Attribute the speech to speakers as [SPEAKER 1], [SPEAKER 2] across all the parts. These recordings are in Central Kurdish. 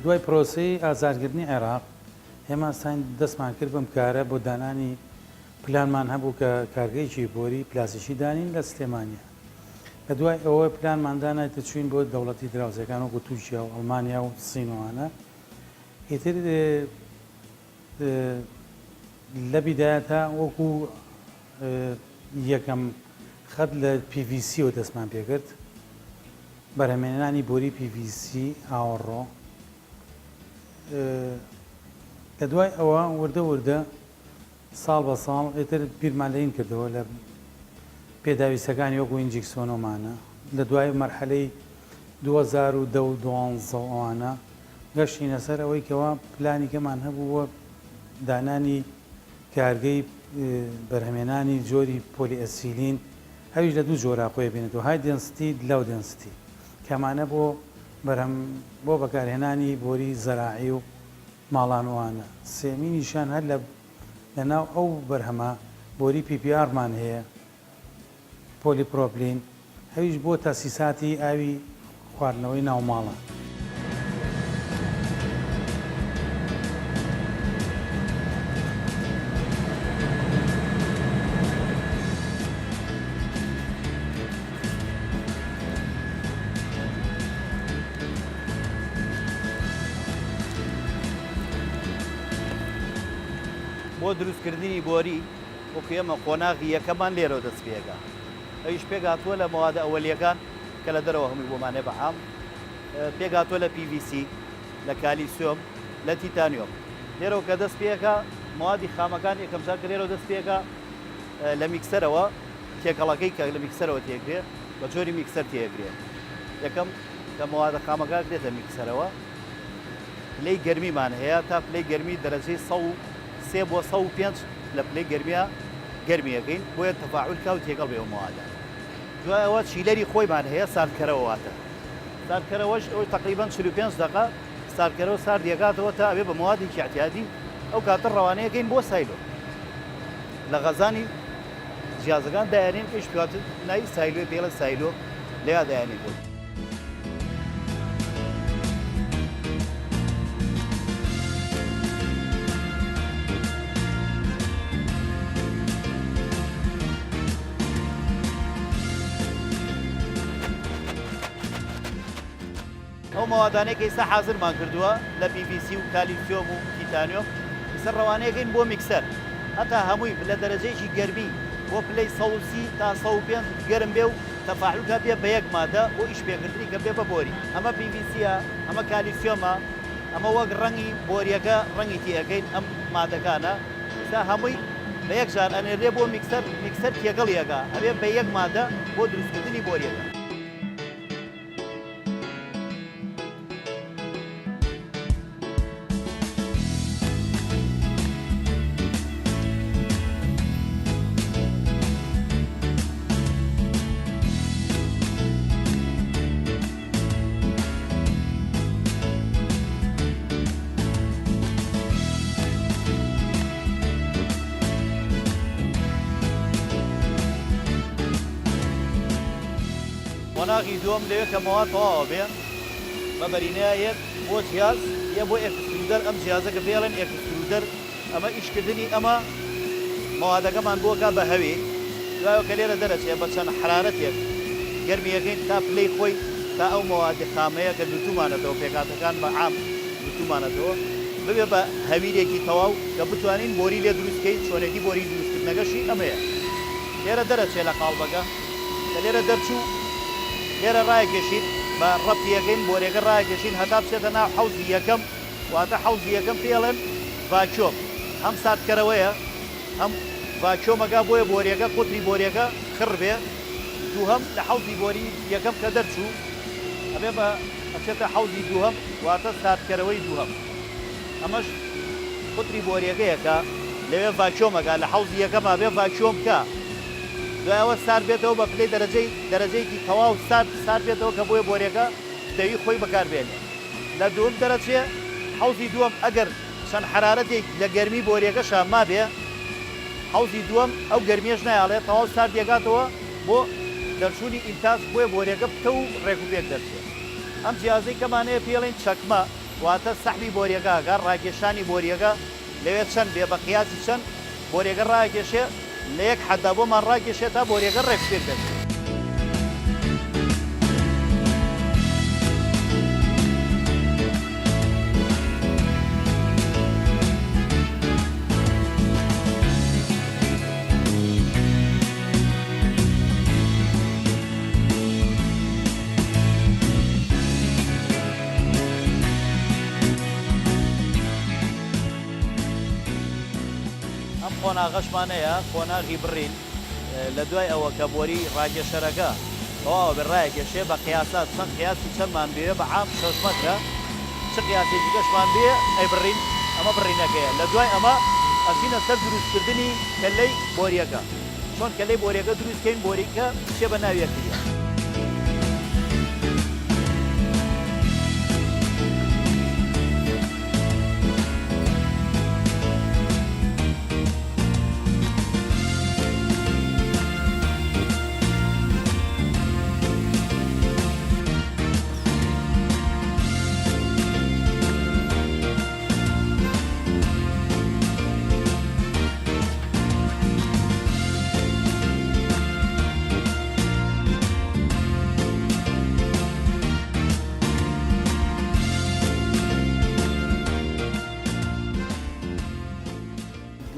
[SPEAKER 1] دوای پرۆسەی ئازادکردنی عێراق ئێمە ساین دەستمان کرد بەم کارە بۆ دانانی پلانمان هەبوو کە کارگەیەکی بۆری پلاسیشی دانین لە سلێمانیا. بە دوای ئەوە پلانماندانایتە چوین بۆ دەوڵەتی دراوسەکان وەکو تووشیا و ئەڵمانیا و سینوانە. ئیتر لە بیدایەتە وەکو یەکەم خەت لە PVC و دەستمان پێکرد، بەرهەمێنانی بۆری PVC ئاوەڕۆ. لە دوای ئەوە وردە وردە ساڵ بە ساڵ ئێتر بیرمان لەین کردەوە لە پێداویستەکانی وەکو ئینجیکسۆنۆمانە. لە دوای مەرحەلەی 2012 گەشتینە سەر ئەوەی کەوا پلانی کەمان هەبووە دانانی کارگەی بەرهەمێنانی جۆری پۆلیئەسیلین، هەویش لە دوو جۆرا خۆی بێنێتەوە، های دێنستی لەو دێنستی کەمانە بۆ بەکارهێنانی بۆری زەراعی و ماڵانوانە. سێمینیشان هەر لەناو ئەو بەرهەمە بۆری PPRمان هەیە، پۆلیپرۆپلین، هەویش بۆ تاسیساتی ئاوی خواردنەوەی ناوماڵە.
[SPEAKER 2] بۆ دروستکردنی بۆری وەکو ئێمە قۆناغی یەکەمان لێرەوە دەست پێگا. ئەویش پێگاتووە لە مەوادە ئەوەلیەکان کە لە دەرەوە هەمووی بۆمانێ بەعام، پێگاتووە لە PVC، لە کالیسیۆم، لە تیتانیۆم. لێرەوە کە دەست پێەکە موادی خامەکان یەکەم جار کە لێرەوە دەست پێەکە لە میکسەرەوە تێکەڵەکەی کە لە میکسەرەوە تێگرێت بە جۆری میکسەر تێگرێت. یەکەم کە موادە خامەکان دێتە میکسەرەوە، پلەی گەرمیمان هەیە تا پلەی گەرمی دەرەجەی 3 بۆ 105 لە پلەی گەرمیە گەرمیەکەین بۆیە تەفاعول و تێگەڵ بێ موادە. دوای ئەوە چیلەری خۆیمان هەیە ساردکەرەوە واتە. ساردکەرەوەش ئەوەی تقریبان 45 دقیقە ساردکەرەوە سارد دێگاتەوە تا ئەوێ بە موادێکی احتیاطی ئەو کاتە ڕەوانەیەکەین بۆ سایلۆ. لە غەزانی جیازەکان دایانین پێش پێواتر ناوی سایلۆ پێڵە سایلۆ لێیا دایانین بوو. ئەو مەوادانەیە کە ئێستا حازرمان کردووە لە PVC و کالیسیۆم و تیتانیۆم ئێستا ڕەوانەیەکەین بۆ میکسەر، هەتا هەمووی لە دەرەجەیەکی گەرمی بۆ پلەی 130 تا 105 گەرم بێ و تەفاعول کا بێ بە یەک مادە بۆ ئیش پێکردنی کە بێ بە بۆری. ئەمە PVCە، ئەمە کالیسیۆمە، ئەمە وەک ڕەنگی بۆریەکە ڕەنگی تێەکەین ئەم مادەکانە. ئێستا هەمووی بە یەک جار ئەنێرێ بۆ میکسەر تێگەڵیەکە ئەبێ بە یەک مادە بۆ دروستکردنی بۆریەکە. قۆناغی دووەم لەوێ کە مەواد تەواوە بێ بە بەرینەیە یەک بۆ جیاز یە بۆ ئێکسترودەر. ئەم جیازە کە بێڵێن ئێکسترودەر، ئەمە ئیشکردنی ئەمە مەوادەکەمان بۆکە بە هەوێ. دوایەوە کە لێرە دەرەچێت بە چەند حرارەتێک گەرمیەکەین تا پلەی خۆی تا ئەو مەوادی خامەیە کە دوتومانەتەوە پێکاتەکان بە عام دوتومانەتەوە ببێ بە هەویرێکی تەواو کە بتوانین بۆری لێ دروستکەین. چۆنێتی بۆری دروستکردنەکەشی ئەمەیە. لێرە دەرەچێت لە قاڵبەکە کە لێرە دەرچوو لێرە ڕایکێشین بە ڕەپیەکەین بۆرێکە ڕایکێشین هەتا بچێتە ناو حەوزی یەکەم، واتە حەوزی یەکەم پێڵێن ڤاکیۆم. هەم ساردکەرەوەیە هەم ڤاکیۆمەکە بۆیە بۆریەکە قوتری بۆریەکە خڕ بێ. دووهەم لە حەوزی بۆری یەکەم کە دەرچوو ئەبێ بە ئەچێتە حەوزی دووهەم، واتە ساردکەرەوەی دووهەم. ئەمەش قوتری بۆریەکەیەکە لەوێ ڤاکیۆمەکە لە حەوزی یەکەما بێ ڤاکیۆمکە. دوایەوە سارد بێتەوە بە پلەی دەرەجەیەکی تەواو سارد بێتەوە کە بۆیە بۆریەکە شتەوی خۆی بەکاربێنێ. لە دووەم دەرەچێ حەوزی دووەم ئەگەر چەند حرارەتێک لە گەرمی بۆریەکەشە ما بێ، حەوزی دووەم ئەو گەرمیەش نایاڵێت تەواو سارد دێگاتەوە بۆ دەرچوونی ئینتاج بۆیە بۆریەکە بتە و ڕێک و پێک دەرچێت. ئەم جیازەی کەمانەیە پێڵێن چەکمە واتە سەحبی بۆریەکە ڕاکێشانی بۆریەکە لەوێت چەند بێ بە قیاسی چەند بۆریەکە ڕاکێشێ لە یەک حەدا بۆمان ڕاکێشێت تا بۆریەکە ڕێک پێ بێت. قۆناغەشمانەیە قۆناغی بڕین لە دوای ئەوە کە بۆری ڕاکێشەرەکە تەواوە بە ڕایەکێشێ بە قیاسات چەند قیاسی چەندمان بێ بە عام 6 مەترە چ قیاسێکی گەشتمان بێ ئەی بڕین ئەمە بڕینەکەیە لە دوای ئەمە ئەچینە سەر دروستکردنی کەلەی بۆریەکە چۆن کەلەی بۆریەکە دروستکەین بۆریکە شێ بە ناوی یەکتریە.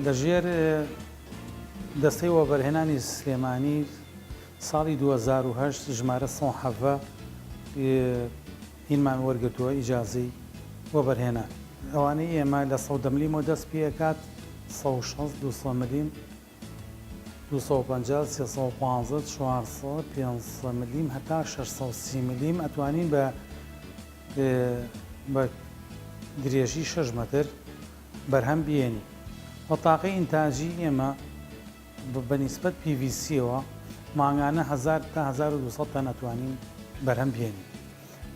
[SPEAKER 1] لەژێر دەستەی وەبەرهێنانی سلێمانی ساڵی 2010 ژمارە 170 هینمان وەرگرتووە ئیجازەی وەبەرهێنان. ئەوانەی ئێمە لە 100 ملیمەوە دەست پێکات 160 200 ملیم 250 350 400 500 ملیم هەتا 630 ملیم ئەتوانین بە درێژی 6 مەتر بەرهەم بێنی. وەتاقی ئینتاژی ئێمە بەنیسبەت PVC-ەوە ماهانە 1000 تا 1200 تەن ئەتوانین بەرهەم بێنی.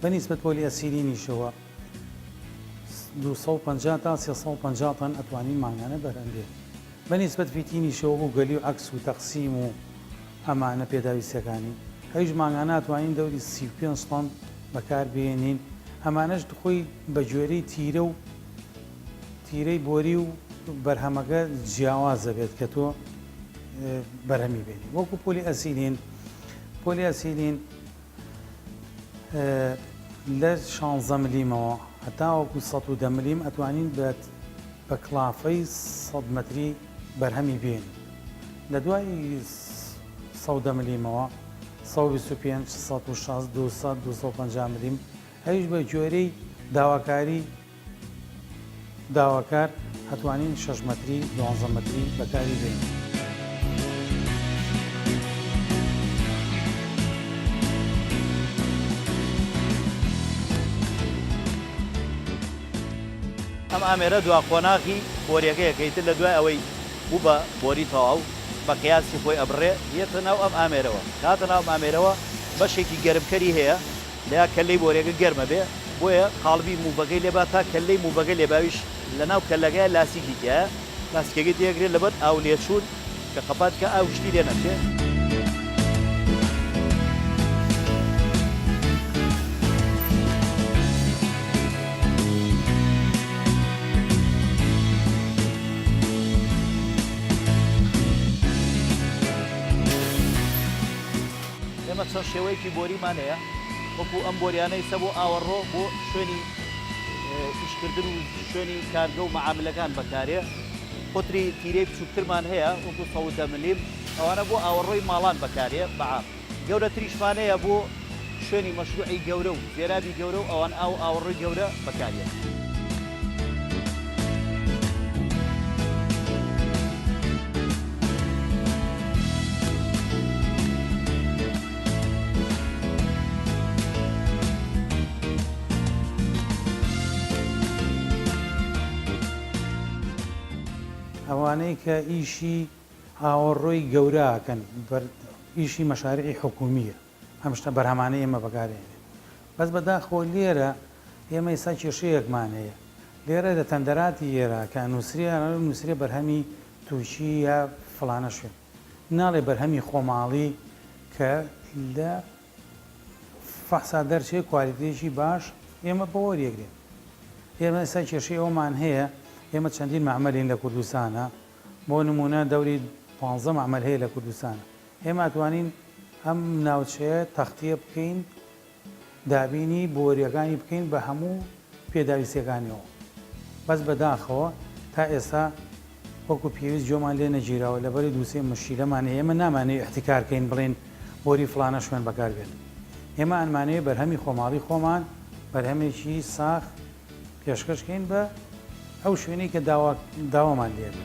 [SPEAKER 1] بەنیسبەت پۆلی ئەسیلینیشەوە 250 تا 350 تەن ئەتوانین ماهانە بەرهەم بێنی. بەنیسبەت فیتینیشەوە و گەلی و عەکس و تەقسیم و ئەمانە پێداویستەکانی هەیش ماهانە ئەتوانین دەوری 35 تەن بەکار بێنین. ئەمانەش خۆی بە گوێرەی تیرە و تیرەی بۆری و بەرهەمەکە جیاوازە بێت کە تۆ بەرهەمی بێنی. وەکو پۆلی ئەسیلین لە 16 ملیمەوە هەتا وەکو 110 ملیم ئەتوانین بە کلافەی 100 مەتری بەرهەمی بێنی. لە دوای 110 ملیمەوە 125 160 200 250 ملیم هەیش بە گوێرەی داواکار هەتوانین 6 مەتری 12 مەتری بەکاری بێنین.
[SPEAKER 2] ئەم ئامێرە دوا قۆناغی بۆریەکەیەکەیتر لە دوای ئەوەی بوو بە بۆری تەواو بە قیاسی خۆی ئەبڕێ یێتە ناو ئەم ئامێرەوە کاتە ناو ئامێرەوە بەشێکی گەرمکەری هەیە لە کەلەی بۆریەکە گەرمە بێ بۆیە قاڵبی موبەکەی لێبا تا کەلەی موبەکەی لێباویش لە ناو کەلەکەیە لاسیکی تایە لاسکەکەی تێگرێت لەبەر ئاو لێچوون کە قەپات کە ئاو شتی لێ نەچێت. ئێمە چەند شێوەیەکی بۆریمان هەیە وەکو ئەم بۆریانەی سە بۆ ئاوەڕۆ بۆ شوێنی ئیشکردن و شوێنی کارگە و مەعاملەکان بەکارێ قوتری تیرەی بچووکترمان هەیە وەکو 110 ملیم ئەوانە بۆ ئاوەڕۆی ماڵان بەکارێ بەعام گەورەتریشمان هەیە بۆ شوێنی مەشروعی گەورە و زێرابی گەورە و ئەوان ئاوەڕۆی گەورە بەکارێ.
[SPEAKER 1] ئەوانەی کە ئیشی ئاوەڕۆی گەورەکەن ئیشی مەشاریعی حکومیە هەمشتە بەرهەمانەی ئێمە بەکارێنێ. بەس بەداخۆ لێرە ئێمە ئێستا کێشەیەکمان هەیە لێرە لە تەندەراتی ئێرە کە نووسری بەرهەمی تووشی یا فڵانە شوێن ناڵێ بەرهەمی خۆماڵی کە لە فەحسا دەرچێ کوالیتێکی باش ئێمە بە وەریەگرێن ئێمە ئێستا کێشەی ئەومان هەیە ئێمە چەندین معمەلین لە کوردستانە بۆ نمونە دەوری 15 معمەل هەیە لە کوردستانە ئێمە ئەتوانین ئەم ناوچەیە تەختیە بکەین دابینی بۆریەکانی بکەین بە هەموو پێداویستەکانیەوە بەس بەداخەوە تا ئێستا وەکو پێویست جۆمان لێ نەگیراوە لەبەری دووسێ مشیلەمان ئێمە نامانەیە احتیکارکەین بڵێن بۆری فلانە شوێن بەکاربێت ئێمە ئەنمانەیە بەرهەمی خۆماڵی خۆمان بەرهەمێکی ساخ پێشکەشکەین بە ئەو شوێنەی کە داوامان لێت.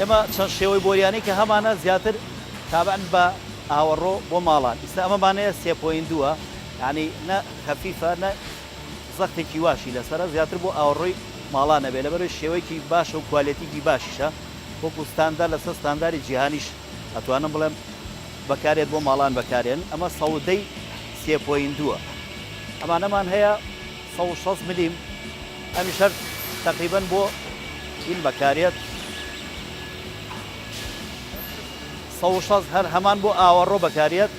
[SPEAKER 2] ئێمە چەند شێوەی بۆریانی کە هەمانە زیاتر تابعن بە ئاوەڕۆ بۆ ماڵان ئستا ئەمەمانەیە 3.2 یعنی نە خەفیفە نە زەختێکی واشی لەسرە زیاتر بۆ ئاوەڕۆی ماڵانە بێ لەبەر شێوەیەکی باشە و کوالێتیکی باشیشە وەکو ستاندار لەسەر ستانداری جیهانیش ئەتوانم بڵێم بەکارێت بۆ ماڵان بەکارێن ئەمە سەودەی 3.2 ئەمانەمان هەیە 160 ملیم ئەمیش هەر تقریبەن بۆ این بەکارێت 160 هەر هەمان بۆ ئاوەڕۆ بەکارێت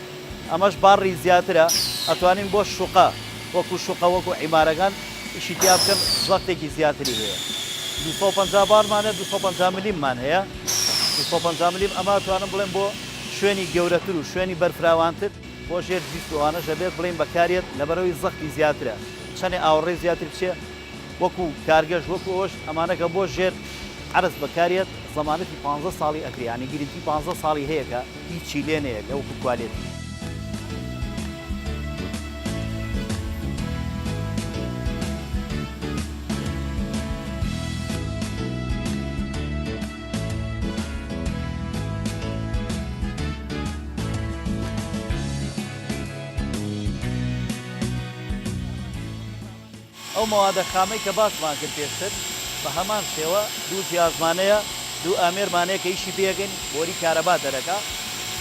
[SPEAKER 2] ئەمەش باڕی زیاترە ئەتوانین بۆ شوقە وەکو شوقە وەکو عیمارەکان ئیشی تیا بکەن زەختێکی زیاتری هەیە 250 بارمانە 250 ملیممان هەیە 250 ملیم ئەمە ئەتوانم بڵێم بۆ شوێنی گەورەتر و شوێنی بەرفراوانتر بۆ ژێر جیستوانەشە بێت بڵێن بەکارێت لەبەرەوەی زەختی زیاترە چەندێ ئاوەڕێ زیاتر بچێ وەکو کارگەشت وەکو ئەوش ئەمانەکە بۆ ژێر عرض بەکارێت زمانەتی 15 ساڵی ئەکریانی گرنگی 15 ساڵی هەیەکە هیچی لێ نەیە لە وەکو کوالێتی ئەو مەوادە خامەی کە باسمان کرد پێشتر بە هەمان شێوە دوو جیازمانەیە دوو ئامێرمانەیە کە ئیشی پێگەن بۆری کارەبا دەرەکە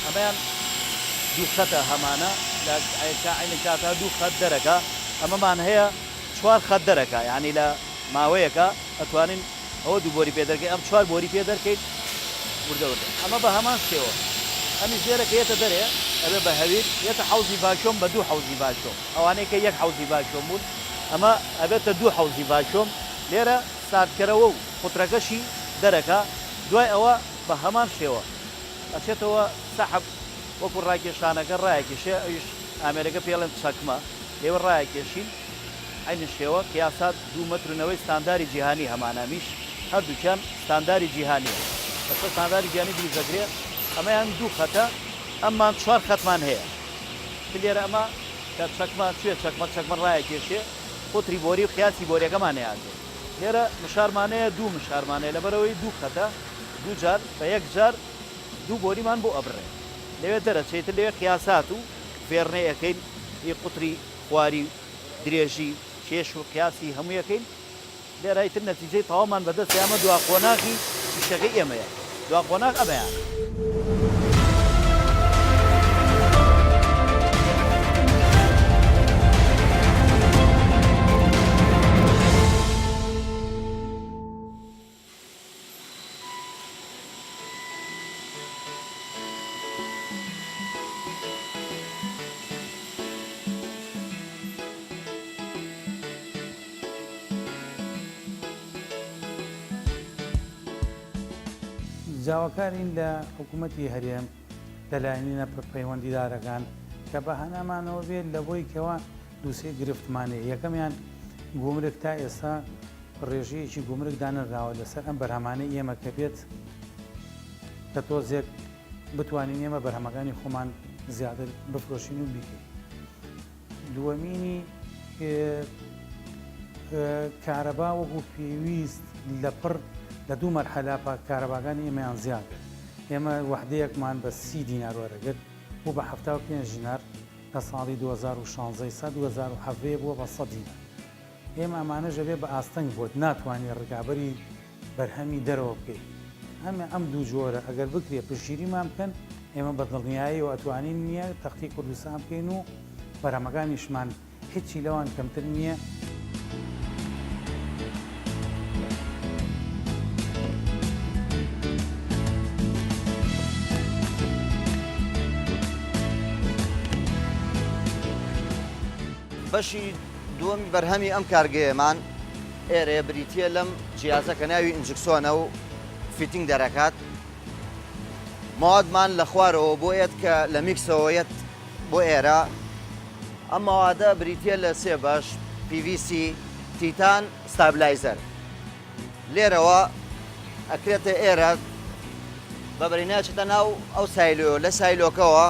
[SPEAKER 2] ئەمەیان دوو خەتە هەمانە لە عینە کاتە دوو خەت دەرەکە ئەمەمان هەیە 4 خەت دەرەکە یعنی لە ماوەیەکە ئەتوانین ئەوە دوو بۆری پێ دەرکەین ئەم 4 بۆری پێ دەرکەین وردەوردە ئەمە بە هەمان شێوە ئەمی ژێرەکە یەتە دەرێ ئەبێ بە هەویر یەتە حەوزی باشۆم بە دوو حەوزی باشۆم ئەوانەیە کە یەک حەوزی باشۆم بوون ئەمە ئەبێتە دوو حەوزی باشۆم لێرە ساردکەرەوە و قوترەکەشی دەرەکە دوای ئەوە بە هەمان شێوە ئەچێتەوە سەحب وەکو ڕاکێشانەکە ڕایەکێشێ ئەوش ئامێرەکە پێڵێن چەکمە ئێوە ڕایەکێشین عینە شێوە قیاسات 2 مەترونەوەی ستانداری جیهانی هەمانەمیش هەردووکیان ستانداری جیهانیە بەسەر ستانداری جیهانی دروستەکرێت ئەمەیان دوو خەتە ئەممان 4 خەتمان هەیە لێرە ئەمە کە چەکمان کوێ چەکمە ڕایەکێشێ قوتری بۆری و قیاسی بۆریەکەمان هەیە لێرە مشارمانەیە دوو مشارمانەیە لەبەرەوەی دوو خەتە دوو جار بە یەک جار دوو بۆریمان بۆ ئەبڕێ لەوێ دەرەچێتە لەوێ قیاسات و فێڕنەیەکەین هی قوتری خواری درێژی کێش و قیاسی هەموویەکەین لێرایتر نەتیجەی تەواومان بەدەست ئەمە دوا قۆناغی شتەکەی ئێمەیە دوا قۆناغ ئەمەیە
[SPEAKER 1] جاوەکارین لە حکوومەتی هەرێم لەلایەنینە پەیوەندیدارەکان کە بە هەنامانەوە بێت لە بۆی کەەوە دووسێ گرفتمانەیە یەکەمیان گومرگ تا ئێستا ڕێژەیەکی گومرگ دانراوە لەسەر ئەم بەرهەمانەی ئێمە کە بێت کە تۆزێک بتوانین ئێمە بەرهەمەکانی خۆمان زیاتر بفرۆشین و بیکەین. دووەمینی کارەبا وەکو پێویست لە پڕ لە دوو مەرحەلا کارەباکانی ئێمەیان زیاتر ئێمە وحدەیەکمان بە 30 دینار وەرەگرت و بە 75 دینار لە ساڵی 2016 2007 بووە بە 100 دینار. ئێمە ئەمانەژە بێ بە ئاستەنگ بۆت ناتوانێت ڕکابەری بەرهەمی دەرەوە بکەیت ئەم دوو جۆرە ئەگەر بکرێ پشگیریمان بکەن ئێمە بەدڵنیایی و ئەتوانین نییە تەختی کوردستان بکەین و بەرهەمەکانیشمان هیچی لەوان کەمتر نییە.
[SPEAKER 3] بەشی دووەمی بەرهەمی ئەم کارگەیەمان ئێرە بریتە لەم جیازەکە ناوی ئینجکسۆنە و فیتینگ دەرەکات. ماوادمان لە خوارەوە بۆیەت کە لە میکسەوەیەت بۆ ئێرە. ئەم ماوادە بریتە لە سێ بەش: PVC، تیتان، ستابلایزەر. لێرەوە ئەکرێتە ئێرە بەبریناچێتە ناو ئەو سایلۆ، لە سایلۆکەوە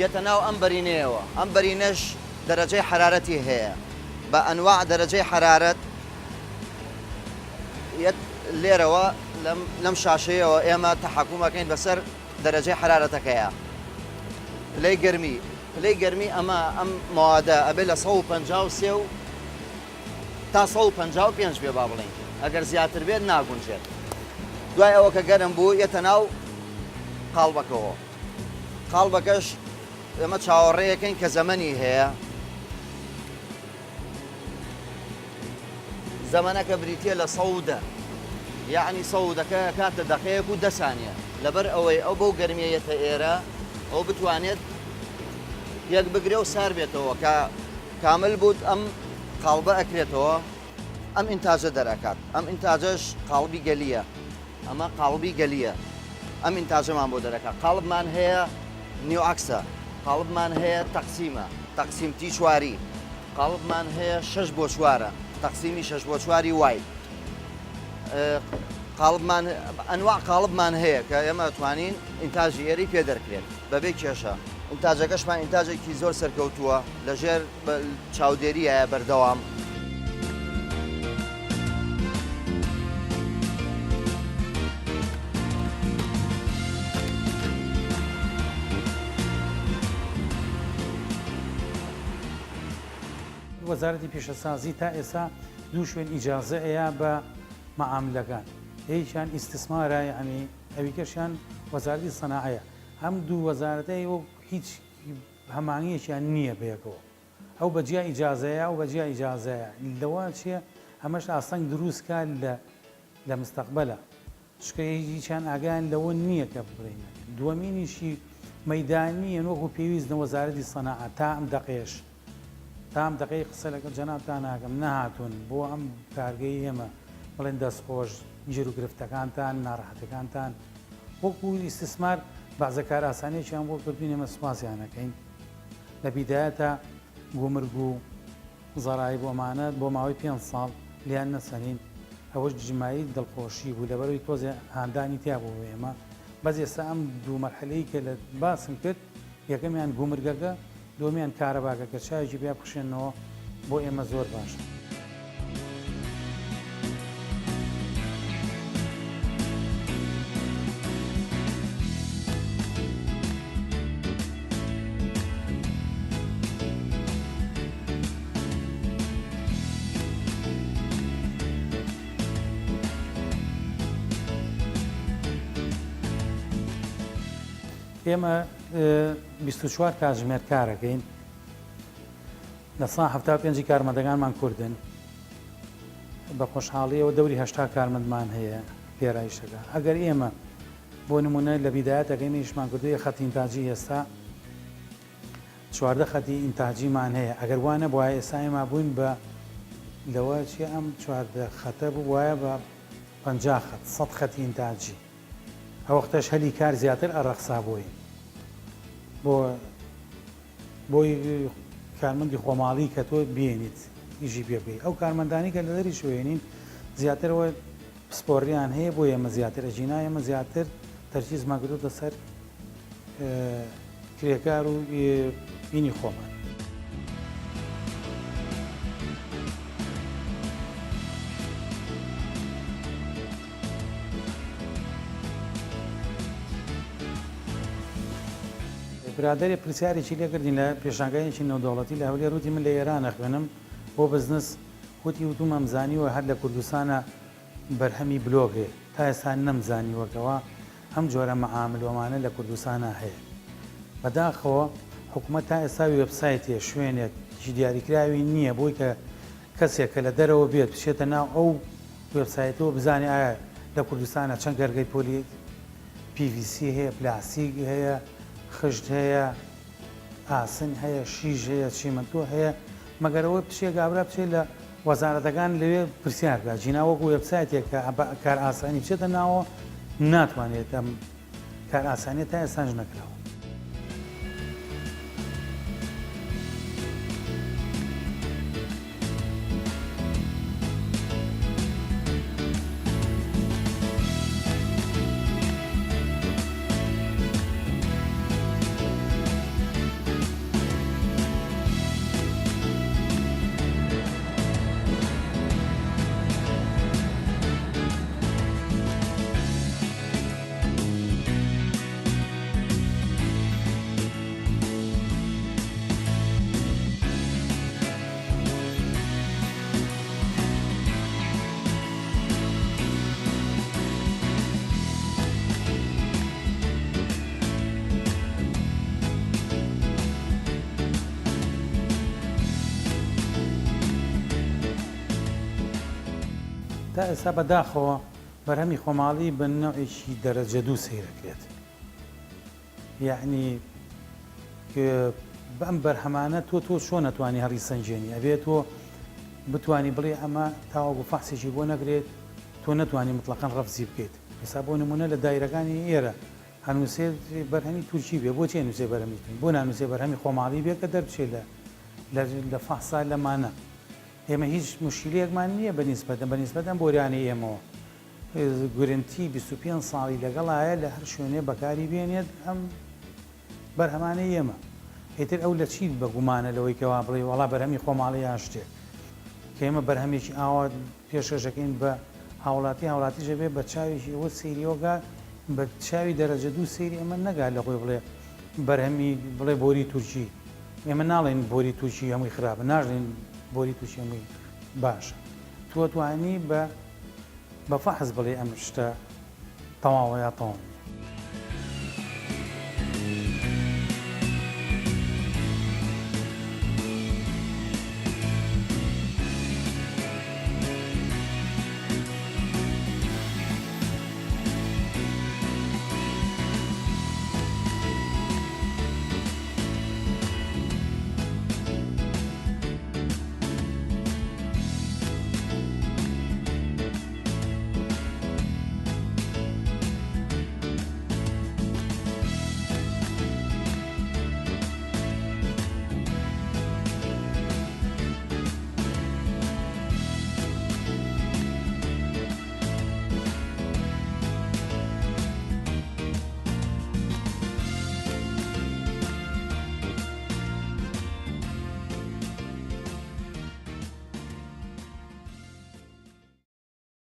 [SPEAKER 3] یەتە ناو ئەم بەرینەیەوە. ئەم بەرینەش دەرەجەی حرارەتی هەیە بە ئەنواع دەرەجەی حرارەت. لێرەوە لەم شاشەیەوە ئێمە تەحەکومەکەین بەسەر دەرەجەی حرارەتەکەیە. لەی گەرمی ئەمە ئەم ماوادە ئەبێ لە 153 تا 155 بێ با بڵین. ئەگەر زیاتر بێت ناگونجێت. دوای ئەوە کە گەرم بوو یەتە ناو قاڵبەکەوە. قاڵبەکەش ئێمە چاوەڕێیەکەین کە زەمەنی هەیە. زەمەنەکە بریتە لە 100، یعنی 100ەکە کاتە دەقەیەک و 10 سانیە. لەبەر ئەوەی ئەو بەو گەرمیەتە ئێرە ئەو بتوانێت یەک بگرێ و سار بێتەوە کە کامل بوت ئەم قاڵبە ئەکرێتەوە. ئەم ئینتاجە دەرەکات. ئەم ئینتاجەش قاڵبی گەلیە. ئەمە قاڵبی گەلیە. ئەم ئینتاجەمان بۆ دەرەکات. قاڵبمان هەیە نیوعکسە، قاڵبمان هەیە تەقسیمە، تەقسیمتی چواری. قاڵبمان هەیە 6 بۆ 4، تەقسیمی 6 بۆ 4 وای. قاڵبمان ئەنواع قاڵبمان هەیە کە ئێمە توانین ئینتاژی ئێری پێ دەرکرێت بەبێ کێشە. ئینتاجەکەشمان ئینتاجێکی زۆر سەرکەوتووە، لەژێر چاودێریە بەردەوام.
[SPEAKER 1] وەزارەتی پیشەسازی تا ئێستا دوو شوێن ئیجازە ئەیە بە مەعاملەکان. یەکیان ئیستثمارە، یعنی ئەویکەشیان وەزارەتی سەناعەیە. هەم دوو وەزارەتەی و هیچ هەمانگیەکیان نییە بەیەکەوە. ئەو بەجیا ئیجازەیە و بەجیا ئیجازەیە. لەوە چییە؟ ئەمەش ئاستەنگ دروستکە لە مستەقبەلە. چکە هیچیان ئاگیان لەوە نییە کە بڕینە. دووەمینیشی مەیدانیە وەکو پێویستە وەزارەتی سەناعە تا ئەم دەقێش تام دقیق قسە لەگەڵ جەنابتان ناکەم، نەهاتوون بۆ ئەم کارگەی ئێمە بڵێن دەستخۆش گیر و گرفتەکانتان، ناڕەحەتەکانتان وەکو ئیستثمار بەعزە کار ئاسانیەکیان بۆ کردوین. ئێمە سوپاسیانەکەین. لە بیدایەتە گومرگ و زەڕایی بۆمانە بۆ ماوەی 5 ساڵ لیان نەسەنین. ئەوەش جمایی دڵخۆشی بوو لەبەرەوەی تۆزێ هاندانی تیا بوو ئێمە. بەس ئێستا ئەم دوو مەرحلەی کە لە باسم کرد، یەکەمیان گومرگەکە، دومیان کارەباکە کە چاوێکی پێ بخشێنەوە بۆ ئێمە زۆر باشە. ئێمە 24 کاتژمێر کارەکەین. لە 175 کارمەندەکانمان کوردن. بە خۆشحاڵیەوە دەوری 80 کارمەندمان هەیە پێرایشەکە. ئەگەر ئێمە بۆ نمونە لە بیدایەتەکەی نیشمان کردووە خەتی ئینتاجی ئێستا 14 خەتی ئینتاجیمان هەیە. ئەگەر وانە بۆ ئێستا ئێمە بووین بە لەوە چی ئەم 14 خەتە بوو وایە بە 50 خەت 100 خەتی ئینتاجی. ئەوەختەش هەلی کار زیاتر ئەڕەخسا بۆی کارمەندی خۆماڵی کە تۆ بێنیت ئیژی پێ بکەیت. ئەو کارمەندانی کە لە دەری شوێنین زیاترەوە پسپۆڕیان هەیە بۆ ئێمە زیاتر ئەژینا ئێمە زیاتر تەرکیزمان کردوتە سەر کرێکار و بینی خۆمان. برادێ پرسیارێکی لێ کردین لە پێشانگایەکی نێودەوڵەتی لە هەولێر، وتی من لە ئێران ئەخوێنم بۆ بزنس وتی وتم ئەمزانیوە هەر لە کوردستانە بەرهەمی بلۆگ هەیە تا ئێستا نەمزانیوەکەوە ئەم جۆرە مەعاملوەمانە لە کوردستانە هەیە بەداخەوە حکوومەت تا ئێستا وێبسایتێ شوێنێک دیاریکراوی نییە بۆی کە کەسێک کە لە دەرەوە بێت بچێتە ناو ئەو وێبسایتەوە بزانێ ئایا لە کوردستانە چەند گەرگەی پۆلی PVC هەیە پلاستیک هەیە خشت هەیە ئاسن هەیە شیژ هەیە چیمەنتۆ هەیە مەگەرەوە پشێک گابرا بچێت لە وەزارەتەکان لەوێ پرسیارکە جیناوەکو وێبسایتێک کە کار ئاسانی بچێتە ناوە ناتوانێت ئەم کار ئاسانیت تا ئێستاش نەکراوە. تا ئێستا بەداخەوە بەرهەمی خۆماڵی بە نەوعێکی دەرەجە دوو سەیرەکرێت یعنی بەم بەرهەمانە تۆ چۆن نەتوانی هەڕی سنجێنی ئەبێت تۆ بتانی بڵێ ئەمە تاوەگو فەحسێکی بۆ نەگرێت تۆ نەتوانی مطلقاً ڕەفزی بکەیت ئێستا بۆ نمونە لە دایرەکانی ئێرە هەنووسێت بەرهەمی تورکی بێ بۆ چێ نووسێ بەرهەمیتون بۆ نانووسێ بەرهەمی خۆماڵی بێت کە دەربچێت لە فەحسا لەمانە ئێمە هیچ مشکلەیەکمان نییە بەنسبەتەن بۆریانی ئێمەوە گورنتی 25 ساڵی لەگەڵایە لە هەر شوێنێ بەکاری بێنێت ئەم بەرهەمانەی ئێمە هێتر ئەو لە چیت بەگومانە لەوەی کەوا بڵێ وەڵا بەرهەمی خۆماڵی یان شتێک کە ئێمە بەرهەمێکی ئاوا پێشەژەکەین بە هاوڵاتیژە بێ بە چاویشی ئەوە سەیریۆگا بە چاوی دەرەجە دوو سەیری ئەمە نەگات لە خۆی بڵێ بەرهەمی بڵێ بۆری تورکی ئێمە ناڵێن بۆری تووشی هەمووی خراپە ناژڵین بۆری تووشی هەمووی باشە تۆ توانی بە فەحز بڵێ ئەم شتە تەواوە یا تەواو